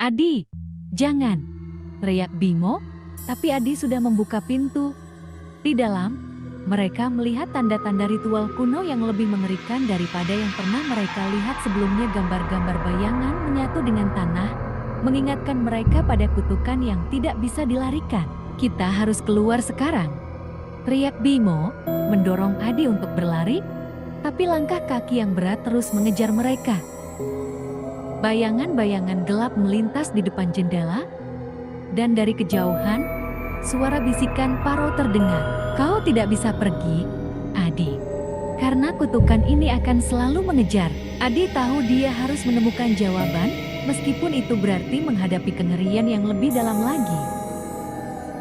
"Adi, jangan!" teriak Bimo, tapi Adi sudah membuka pintu. Di dalam, mereka melihat tanda-tanda ritual kuno yang lebih mengerikan daripada yang pernah mereka lihat sebelumnya. Gambar-gambar bayangan menyatu dengan tanah, mengingatkan mereka pada kutukan yang tidak bisa dilarikan. "Kita harus keluar sekarang!" teriak Bimo, mendorong Adi untuk berlari, tapi langkah kaki yang berat terus mengejar mereka. Bayangan-bayangan gelap melintas di depan jendela, dan dari kejauhan, suara bisikan Paro terdengar. "Kau tidak bisa pergi, Adi, karena kutukan ini akan selalu mengejar." Adi tahu dia harus menemukan jawaban, meskipun itu berarti menghadapi kengerian yang lebih dalam lagi.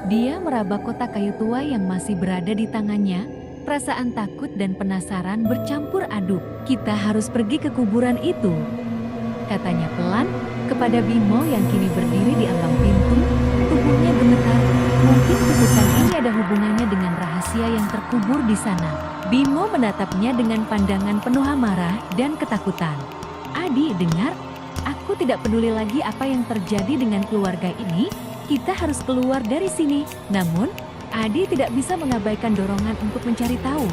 Dia meraba kotak kayu tua yang masih berada di tangannya. Perasaan takut dan penasaran bercampur aduk. "Kita harus pergi ke kuburan itu," katanya pelan kepada Bimo yang kini berdiri di ambang pintu. Tubuhnya gemetar. Mungkin kutukan ini ada hubungannya dengan rahasia yang terkubur di sana. Bimo menatapnya dengan pandangan penuh amarah dan ketakutan. "Adi, dengar, aku tidak peduli lagi apa yang terjadi dengan keluarga ini. Kita harus keluar dari sini." Namun, Adi tidak bisa mengabaikan dorongan untuk mencari tahu.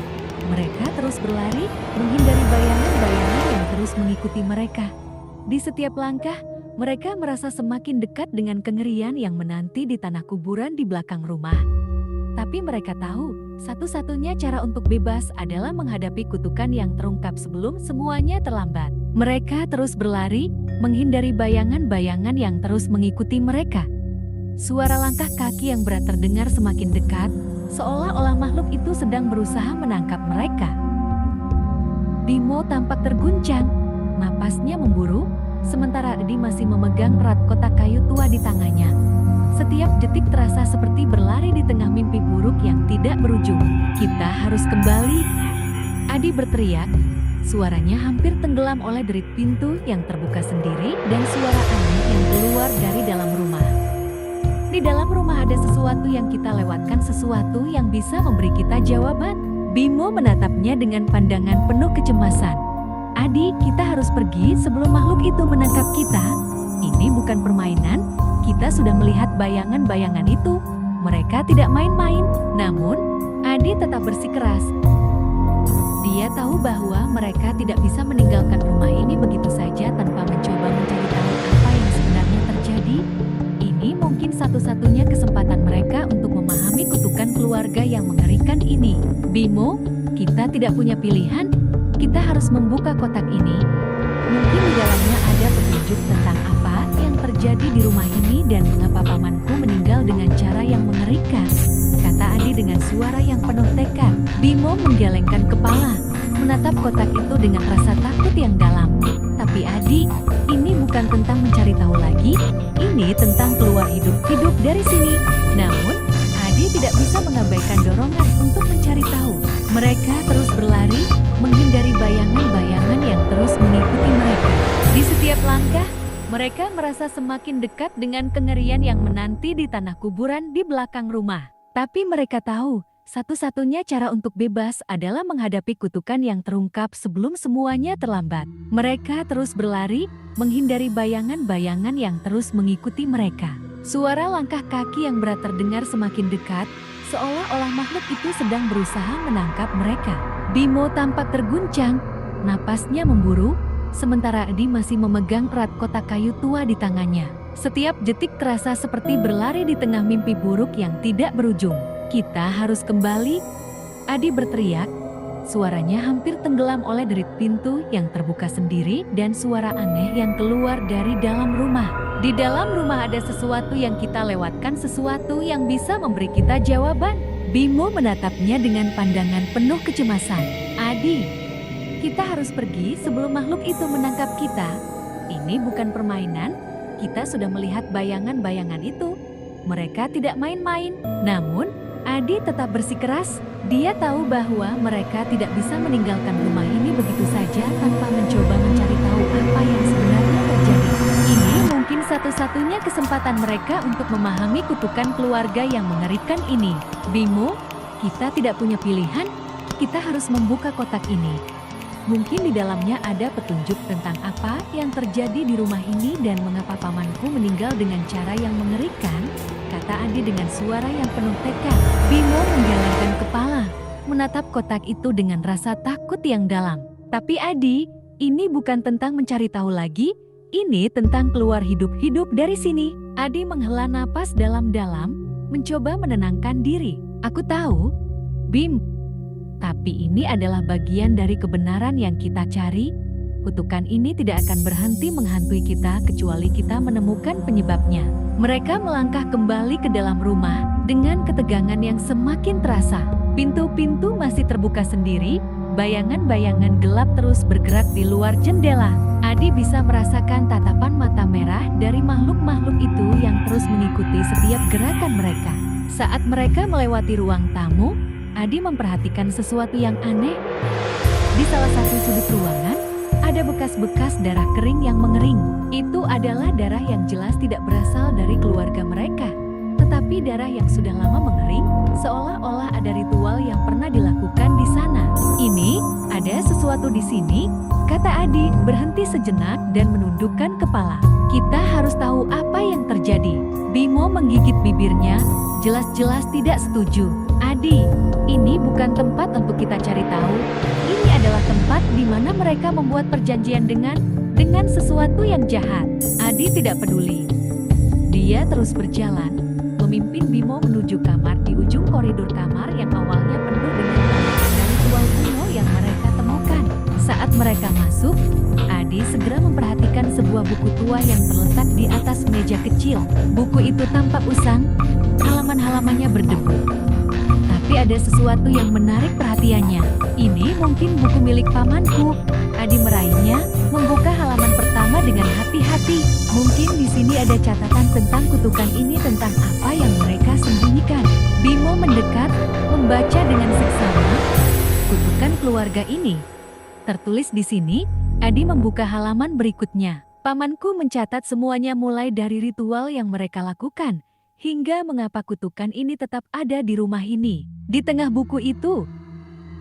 Mereka terus berlari, menghindari bayangan-bayangan yang terus mengikuti mereka. Di setiap langkah, mereka merasa semakin dekat dengan kengerian yang menanti di tanah kuburan di belakang rumah. Tapi mereka tahu, satu-satunya cara untuk bebas adalah menghadapi kutukan yang terungkap sebelum semuanya terlambat. Mereka terus berlari, menghindari bayangan-bayangan yang terus mengikuti mereka. Suara langkah kaki yang berat terdengar semakin dekat, seolah-olah makhluk itu sedang berusaha menangkap mereka. Bimo tampak terguncang, napasnya memburu, sementara Adi masih memegang erat kotak kayu tua di tangannya. Setiap detik terasa seperti berlari di tengah mimpi buruk yang tidak berujung. "Kita harus kembali!" Adi berteriak, suaranya hampir tenggelam oleh derit pintu yang terbuka sendiri dan suara aneh yang keluar dari dalam rumah. "Di dalam rumah ada sesuatu yang kita lewatkan, sesuatu yang bisa memberi kita jawaban." Bimo menatapnya dengan pandangan penuh kecemasan. "Adi, kita harus pergi sebelum makhluk itu menangkap kita. Ini bukan permainan, kita sudah melihat bayangan-bayangan itu. Mereka tidak main-main." Namun, Adi tetap bersikeras. Dia tahu bahwa mereka tidak bisa meninggalkan rumah ini begitu saja tanpa mencoba mencari tahu apa yang sebenarnya terjadi. Ini mungkin satu-satunya kesempatan mereka untuk memahami kutukan keluarga yang mengerikan ini. "Bimo, kita tidak punya pilihan. Kita harus membuka kotak ini. Mungkin di dalamnya ada petunjuk tentang apa yang terjadi di rumah ini dan mengapa pamanku meninggal dengan cara yang mengerikan," kata Adi dengan suara yang penuh tekad. Bimo menggelengkan kepala, menatap kotak itu dengan rasa takut yang dalam. "Tapi Adi, ini bukan tentang mencari tahu lagi, ini tentang keluar hidup-hidup dari sini." Namun, Adi tidak bisa mengabaikan dorongan untuk mencari tahu. Mereka terus berlari, menghindari bayangan-bayangan yang terus mengikuti mereka. Di setiap langkah, mereka merasa semakin dekat dengan kengerian yang menanti di tanah kuburan di belakang rumah. Tapi mereka tahu, satu-satunya cara untuk bebas adalah menghadapi kutukan yang terungkap sebelum semuanya terlambat. Mereka terus berlari, menghindari bayangan-bayangan yang terus mengikuti mereka. Suara langkah kaki yang berat terdengar semakin dekat, seolah-olah makhluk itu sedang berusaha menangkap mereka. Bimo tampak terguncang, napasnya memburu, sementara Adi masih memegang erat kotak kayu tua di tangannya. Setiap detik terasa seperti berlari di tengah mimpi buruk yang tidak berujung. "Kita harus kembali!" Adi berteriak, suaranya hampir tenggelam oleh derit pintu yang terbuka sendiri dan suara aneh yang keluar dari dalam rumah. "Di dalam rumah ada sesuatu yang kita lewatkan, sesuatu yang bisa memberi kita jawaban." Bimo menatapnya dengan pandangan penuh kecemasan. "Adi, kita harus pergi sebelum makhluk itu menangkap kita. Ini bukan permainan, kita sudah melihat bayangan-bayangan itu. Mereka tidak main-main." Namun, Adi tetap bersikeras. Dia tahu bahwa mereka tidak bisa meninggalkan rumah ini begitu saja tanpa mencoba mencari tahu apa yang sebenarnya terjadi. Ini mungkin satu-satunya kesempatan mereka untuk memahami kutukan keluarga yang mengerikan ini. "Bimo, kita tidak punya pilihan, kita harus membuka kotak ini." Mungkin di dalamnya ada petunjuk tentang apa yang terjadi di rumah ini dan mengapa pamanku meninggal dengan cara yang mengerikan, kata Adi dengan suara yang penuh tekad. Bimo menggelengkan kepala, menatap kotak itu dengan rasa takut yang dalam. Tapi Adi, ini bukan tentang mencari tahu lagi, ini tentang keluar hidup-hidup dari sini. Adi menghela napas dalam-dalam, mencoba menenangkan diri. Aku tahu, Bim. Tapi ini adalah bagian dari kebenaran yang kita cari. Kutukan ini tidak akan berhenti menghantui kita kecuali kita menemukan penyebabnya. Mereka melangkah kembali ke dalam rumah dengan ketegangan yang semakin terasa. Pintu-pintu masih terbuka sendiri, bayangan-bayangan gelap terus bergerak di luar jendela. Adi bisa merasakan tatapan mata merah dari makhluk-makhluk itu yang terus mengikuti setiap gerakan mereka. Saat mereka melewati ruang tamu, Adi memperhatikan sesuatu yang aneh. Di salah satu sudut ruangan, ada bekas-bekas darah kering yang mengering. Itu adalah darah yang jelas tidak berasal dari keluarga mereka, tetapi darah yang sudah lama mengering, seolah-olah ada ritual yang pernah dilakukan di sana. Ini, ada sesuatu di sini, kata Adi, berhenti sejenak dan menundukkan kepala. Kita harus tahu apa yang terjadi. Bimo menggigit bibirnya, jelas-jelas tidak setuju. Adi, ini bukan tempat untuk kita cari tahu. Ini adalah tempat di mana mereka membuat perjanjian dengan sesuatu yang jahat. Adi tidak peduli. Dia terus berjalan, memimpin Bimo menuju kamar di ujung koridor kamar yang awalnya penuh dengan banyak ritual kuno yang mereka temukan. Saat mereka masuk, Adi segera memperhatikan sebuah buku tua yang terletak di atas meja kecil. Buku itu tampak usang, halaman-halamannya berdebu. Tapi ada sesuatu yang menarik perhatiannya. Ini mungkin buku milik pamanku. Adi meraihnya, membuka halaman pertama dengan hati-hati. Mungkin di sini ada catatan tentang kutukan ini, tentang apa yang mereka sembunyikan. Bimo mendekat, membaca dengan seksama. Kutukan keluarga ini. Tertulis di sini, Adi membuka halaman berikutnya. Pamanku mencatat semuanya mulai dari ritual yang mereka lakukan, hingga mengapa kutukan ini tetap ada di rumah ini. Di tengah buku itu,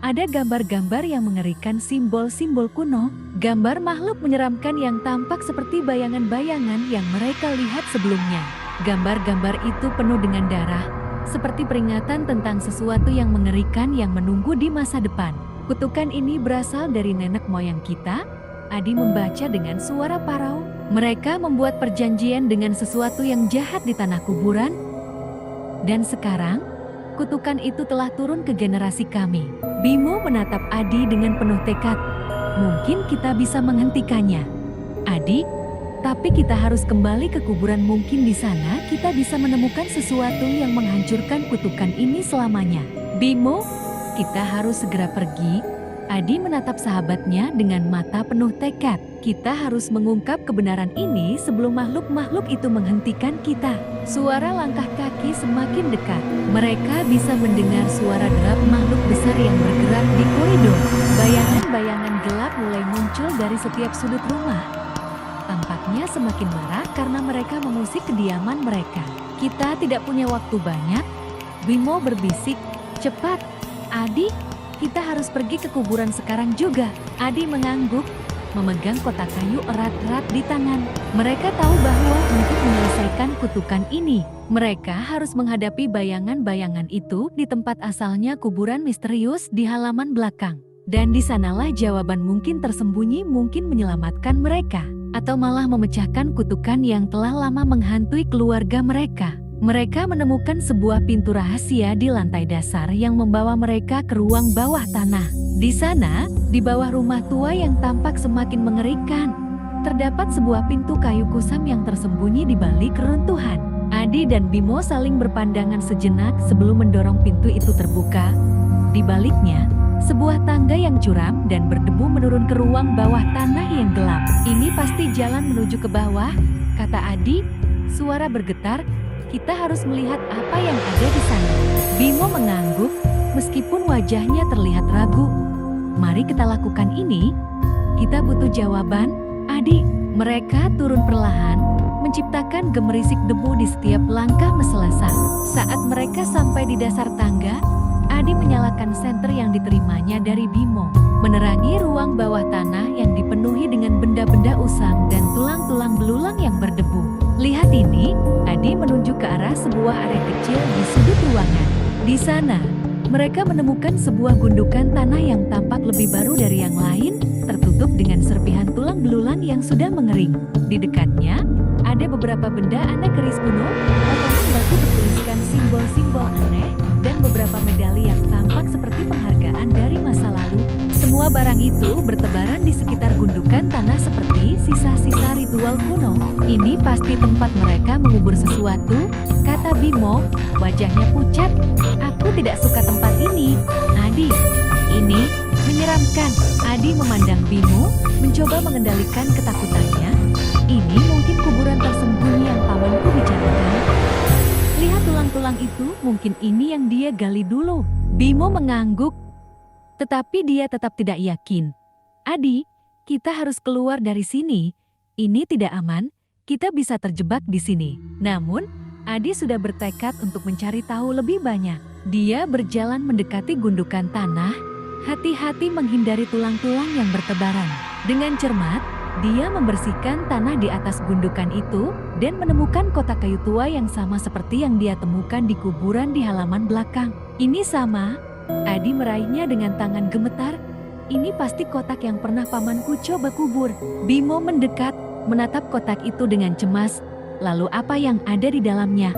ada gambar-gambar yang mengerikan, simbol-simbol kuno, gambar makhluk menyeramkan yang tampak seperti bayangan-bayangan yang mereka lihat sebelumnya. Gambar-gambar itu penuh dengan darah, seperti peringatan tentang sesuatu yang mengerikan yang menunggu di masa depan. Kutukan ini berasal dari nenek moyang kita. Adi membaca dengan suara parau. Mereka membuat perjanjian dengan sesuatu yang jahat di tanah kuburan. Dan sekarang, kutukan itu telah turun ke generasi kami. Bimo menatap Adi dengan penuh tekad. Mungkin kita bisa menghentikannya. Adi, tapi kita harus kembali ke kuburan. Mungkin di sana kita bisa menemukan sesuatu yang menghancurkan kutukan ini selamanya. Bimo, kita harus segera pergi. Adi menatap sahabatnya dengan mata penuh tekad. Kita harus mengungkap kebenaran ini sebelum makhluk-makhluk itu menghentikan kita. Suara langkah kaki semakin dekat. Mereka bisa mendengar suara derap makhluk besar yang bergerak di koridor. Bayangan-bayangan gelap mulai muncul dari setiap sudut rumah. Tampaknya semakin marah karena mereka mengusik kediaman mereka. Kita tidak punya waktu banyak. Bimo berbisik, cepat, Adi. Kita harus pergi ke kuburan sekarang juga. Adi mengangguk, memegang kotak kayu erat-erat di tangan. Mereka tahu bahwa untuk menyelesaikan kutukan ini, mereka harus menghadapi bayangan-bayangan itu di tempat asalnya, kuburan misterius di halaman belakang. Dan di sanalah jawaban mungkin tersembunyi, mungkin menyelamatkan mereka, atau malah memecahkan kutukan yang telah lama menghantui keluarga mereka. Mereka menemukan sebuah pintu rahasia di lantai dasar yang membawa mereka ke ruang bawah tanah. Di sana, di bawah rumah tua yang tampak semakin mengerikan, terdapat sebuah pintu kayu kusam yang tersembunyi di balik reruntuhan. Adi dan Bimo saling berpandangan sejenak sebelum mendorong pintu itu terbuka. Di baliknya, sebuah tangga yang curam dan berdebu menurun ke ruang bawah tanah yang gelap. Ini pasti jalan menuju ke bawah, kata Adi. Suara bergetar. Kita harus melihat apa yang ada di sana. Bimo mengangguk, meskipun wajahnya terlihat ragu. Mari kita lakukan ini. Kita butuh jawaban, Adi. Mereka turun perlahan, menciptakan gemerisik debu di setiap langkah meselasa. Saat mereka sampai di dasar tangga, Adi menyalakan senter yang diterimanya dari Bimo, menerangi ruang bawah tanah yang dipenuhi dengan benda-benda usang dan tulang-tulang belulang yang berdebu. Lihat ini, Adi menunjuk ke arah sebuah area kecil di sudut ruangan. Di sana, mereka menemukan sebuah gundukan tanah yang tampak lebih baru dari yang lain, tertutup dengan serpihan tulang belulang yang sudah mengering. Di dekatnya, ada beberapa benda aneh keris kuno, potongan batu bertuliskan simbol-simbol aneh, dan beberapa medali yang tampak seperti penghargaan dari masa lalu. Semua barang itu bertebaran di sekitar gundukan tanah seperti sisa-sisa ritual kuno. Ini pasti tempat mereka mengubur sesuatu, kata Bimo, wajahnya pucat. Aku tidak suka tempat ini, Adi. Ini menyeramkan. Adi memandang Bimo, mencoba mengendalikan ketakutannya. Ini mungkin kuburan tersembunyi yang pamanku bicarakan. Lihat tulang-tulang itu, mungkin ini yang dia gali dulu. Bimo mengangguk, tetapi dia tetap tidak yakin. Adi, kita harus keluar dari sini. Ini tidak aman, kita bisa terjebak di sini. Namun, Adi sudah bertekad untuk mencari tahu lebih banyak. Dia berjalan mendekati gundukan tanah, hati-hati menghindari tulang-tulang yang bertebaran. Dengan cermat, dia membersihkan tanah di atas gundukan itu dan menemukan kotak kayu tua yang sama seperti yang dia temukan di kuburan di halaman belakang. Ini sama, Adi meraihnya dengan tangan gemetar. Ini pasti kotak yang pernah pamanku coba kubur. Bimo mendekat, menatap kotak itu dengan cemas. Lalu apa yang ada di dalamnya?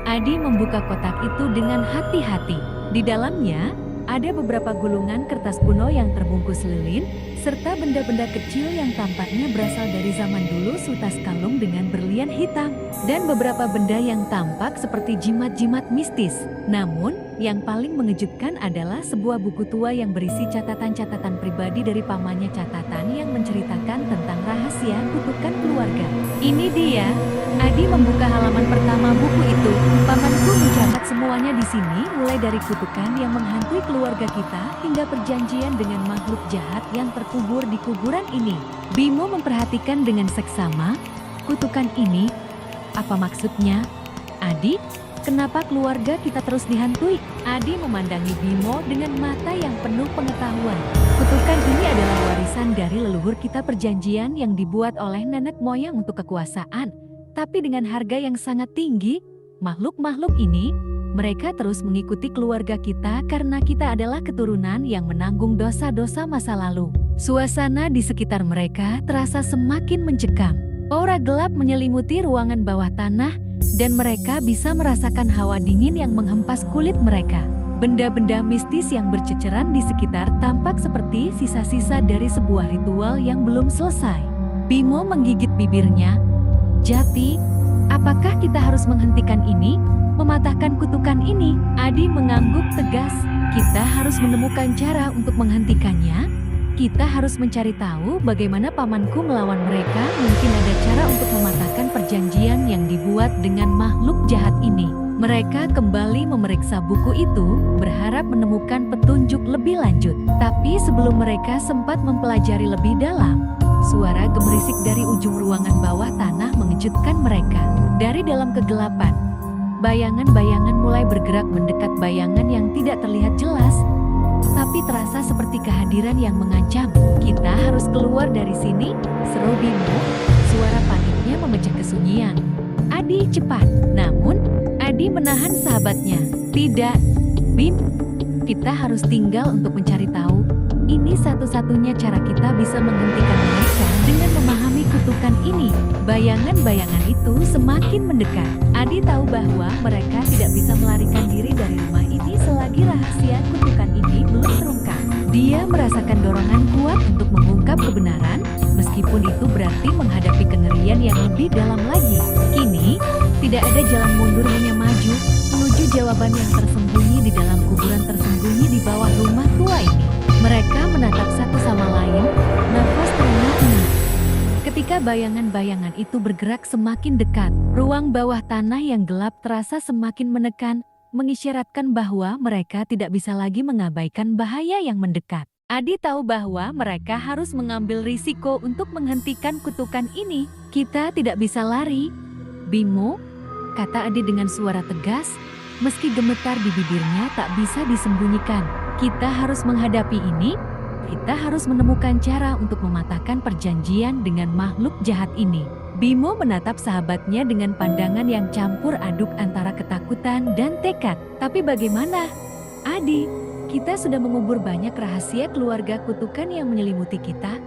Adi membuka kotak itu dengan hati-hati. Di dalamnya, ada beberapa gulungan kertas kuno yang terbungkus lilin, serta benda-benda kecil yang tampaknya berasal dari zaman dulu sutas kalung dengan berlian hitam, dan beberapa benda yang tampak seperti jimat-jimat mistis. Namun, yang paling mengejutkan adalah sebuah buku tua yang berisi catatan-catatan pribadi dari pamannya, catatan yang menceritakan tentang rahasia kutukan keluarga. Ini dia. Adi membuka halaman pertama buku itu. Pamanku mencatat semuanya di sini, mulai dari kutukan yang menghantui keluarga kita hingga perjanjian dengan makhluk jahat yang terkubur di kuburan ini. Bimo memperhatikan dengan seksama. Kutukan ini, apa maksudnya? Adi, kenapa keluarga kita terus dihantui? Adi memandangi Bimo dengan mata yang penuh pengetahuan. Kutukan ini adalah warisan dari leluhur kita, perjanjian yang dibuat oleh nenek moyang untuk kekuasaan. Tapi dengan harga yang sangat tinggi, makhluk-makhluk ini, mereka terus mengikuti keluarga kita karena kita adalah keturunan yang menanggung dosa-dosa masa lalu. Suasana di sekitar mereka terasa semakin mencekam. Aura gelap menyelimuti ruangan bawah tanah, dan mereka bisa merasakan hawa dingin yang menghempas kulit mereka. Benda-benda mistis yang berceceran di sekitar tampak seperti sisa-sisa dari sebuah ritual yang belum selesai. Bimo menggigit bibirnya. Jati, apakah kita harus menghentikan ini? Mematahkan kutukan ini? Adi mengangguk tegas. Kita harus menemukan cara untuk menghentikannya. Kita harus mencari tahu bagaimana pamanku melawan mereka. Mungkin ada cara untuk mematahkan perjanjian yang dibuat dengan makhluk jahat ini. Mereka kembali memeriksa buku itu, berharap menemukan petunjuk lebih lanjut. Tapi sebelum mereka sempat mempelajari lebih dalam, suara gemerisik dari ujung ruangan bawah tanah mengejutkan mereka. Dari dalam kegelapan, bayangan-bayangan mulai bergerak mendekat, bayangan yang tidak terlihat jelas, tapi terasa seperti kehadiran yang mengancam. Kita harus keluar dari sini, seru Bimo. Suara paniknya memecah kesunyian. Adi, cepat. Namun, Adi menahan sahabatnya. Tidak, Bim. Kita harus tinggal untuk mencari tahu. Ini satu-satunya cara kita bisa menghentikan mereka dengan memahami kutukan ini. Bayangan-bayangan itu semakin mendekat. Adi tahu bahwa mereka tidak bisa melarikan diri dari rumah ini selagi rahasia kutukan ini belum terungkap. Dia merasakan dorongan kuat untuk mengungkap kebenaran, meskipun itu berarti menghadapi kengerian yang lebih dalam lagi. Kini, tidak ada jalan mundur, hanya maju, menuju jawaban yang tersembunyi di dalam kuburan tersembunyi di bawah rumah tua ini. Mereka menatap satu sama lain, nafas terengah-engah. Ketika bayangan-bayangan itu bergerak semakin dekat, ruang bawah tanah yang gelap terasa semakin menekan, mengisyaratkan bahwa mereka tidak bisa lagi mengabaikan bahaya yang mendekat. Adi tahu bahwa mereka harus mengambil risiko untuk menghentikan kutukan ini. Kita tidak bisa lari. Bimo, kata Adi dengan suara tegas, Meski gemetar di bibirnya tak bisa disembunyikan. Kita harus menghadapi ini. Kita harus menemukan cara untuk mematahkan perjanjian dengan makhluk jahat ini. Bimo menatap sahabatnya dengan pandangan yang campur aduk antara ketakutan dan tekad. Tapi bagaimana? Adi, kita sudah mengubur banyak rahasia keluarga kutukan yang menyelimuti kita.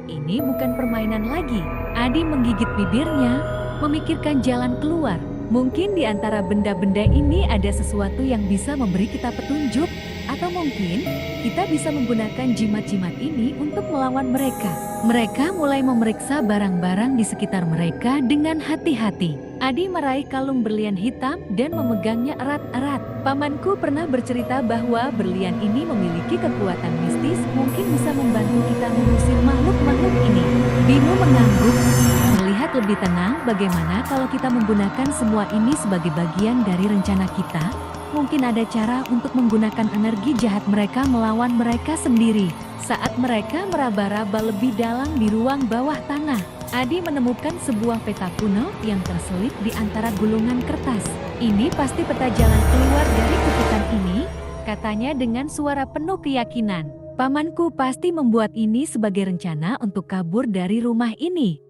Ini bukan permainan lagi. Adi menggigit bibirnya, memikirkan jalan keluar. Mungkin di antara benda-benda ini ada sesuatu yang bisa memberi kita petunjuk. Atau mungkin kita bisa menggunakan jimat-jimat ini untuk melawan mereka. Mereka mulai memeriksa barang-barang di sekitar mereka dengan hati-hati. Adi meraih kalung berlian hitam dan memegangnya erat-erat. Pamanku pernah bercerita bahwa berlian ini memiliki kekuatan mistis, mungkin bisa membantu kita mengusir makhluk-makhluk ini. Bimo mengangguk, melihat lebih tenang. Bagaimana kalau kita menggunakan semua ini sebagai bagian dari rencana kita? Mungkin ada cara untuk menggunakan energi jahat mereka melawan mereka sendiri. Saat mereka meraba-raba lebih dalam di ruang bawah tanah, Adi menemukan sebuah peta kuno yang terselip di antara gulungan kertas. Ini pasti peta jalan keluar dari kutukan ini, katanya dengan suara penuh keyakinan. Pamanku pasti membuat ini sebagai rencana untuk kabur dari rumah ini.